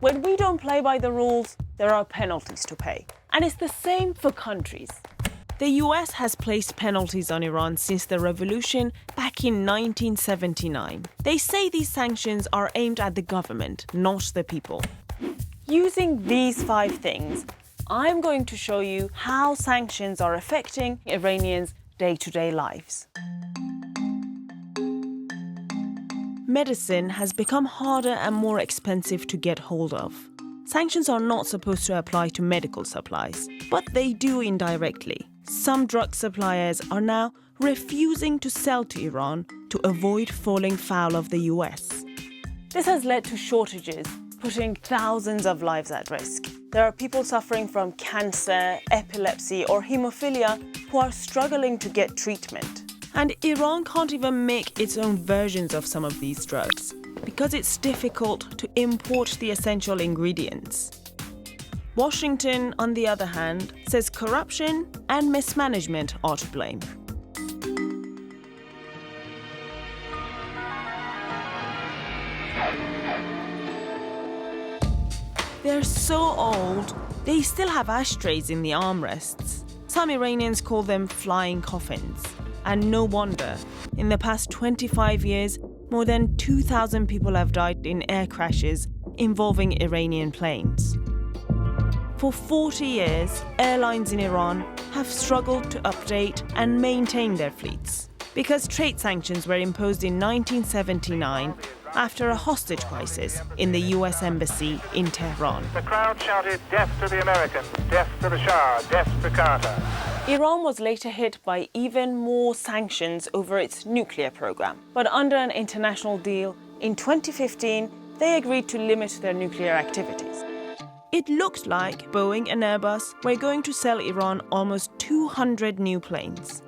When we don't play by the rules, there are penalties to pay. And it's the same for countries. The US has placed penalties on Iran since the revolution back in 1979. They say these sanctions are aimed at the government, not the people. Using these 5 things, I'm going to show you how sanctions are affecting Iranians' day-to-day lives. Medicine has become harder and more expensive to get hold of. Sanctions are not supposed to apply to medical supplies, but they do indirectly. Some drug suppliers are now refusing to sell to Iran to avoid falling foul of the US. This has led to shortages, putting thousands of lives at risk. There are people suffering from cancer, epilepsy, or hemophilia who are struggling to get treatment. And Iran can't even make its own versions of some of these drugs because it's difficult to import the essential ingredients. Washington, on the other hand, says corruption and mismanagement are to blame. They're so old, they still have ashtrays in the armrests. Some Iranians call them flying coffins. And no wonder. In the past 25 years, more than 2,000 people have died in air crashes involving Iranian planes. For 40 years, airlines in Iran have struggled to update and maintain their fleets because trade sanctions were imposed in 1979 after a hostage crisis in the US Embassy in Tehran. The crowd shouted, "Death to the Americans, death to the Shah, death to Carter." Iran was later hit by even more sanctions over its nuclear program. But under an international deal, in 2015, they agreed to limit their nuclear activities. It looked like Boeing and Airbus were going to sell Iran almost 200 new planes.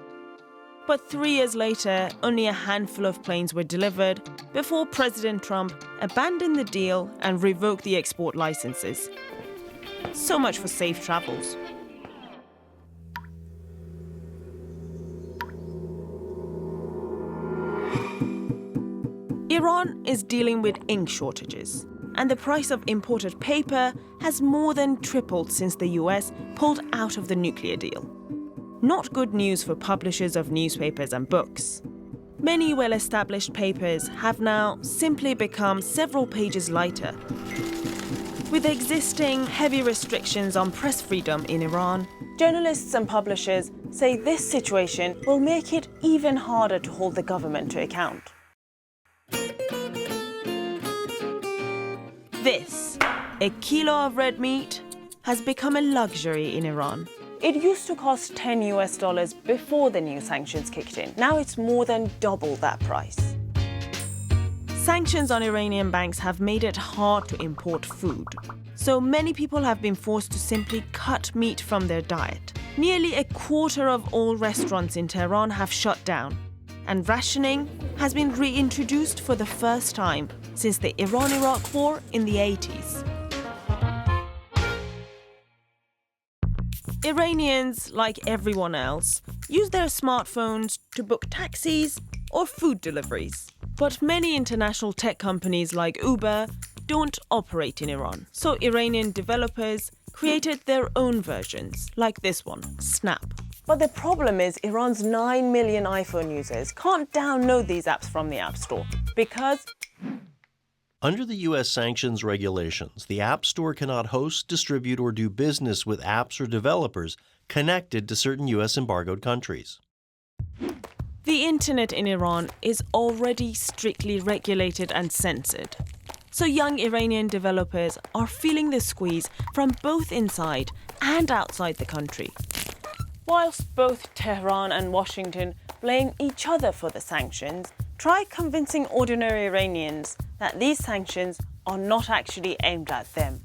But 3 years later, only a handful of planes were delivered before President Trump abandoned the deal and revoked the export licenses. So much for safe travels. Iran is dealing with ink shortages, and the price of imported paper has more than tripled since the US pulled out of the nuclear deal. Not good news for publishers of newspapers and books. Many well-established papers have now simply become several pages lighter. With existing heavy restrictions on press freedom in Iran, journalists and publishers say this situation will make it even harder to hold the government to account. This, a kilo of red meat, has become a luxury in Iran. It used to cost $10 before the new sanctions kicked in. Now it's more than double that price. Sanctions on Iranian banks have made it hard to import food. So many people have been forced to simply cut meat from their diet. Nearly a quarter of all restaurants in Tehran have shut down, and rationing has been reintroduced for the first time since the Iran-Iraq War in the 80s. Iranians, like everyone else, use their smartphones to book taxis or food deliveries. But many international tech companies like Uber don't operate in Iran, so Iranian developers created their own versions, like this one, Snap. But the problem is Iran's 9 million iPhone users can't download these apps from the App Store because under the U.S. sanctions regulations, the App Store cannot host, distribute, or do business with apps or developers connected to certain U.S. embargoed countries. The internet in Iran is already strictly regulated and censored. So young Iranian developers are feeling the squeeze from both inside and outside the country. Whilst both Tehran and Washington blame each other for the sanctions, try convincing ordinary Iranians that these sanctions are not actually aimed at them.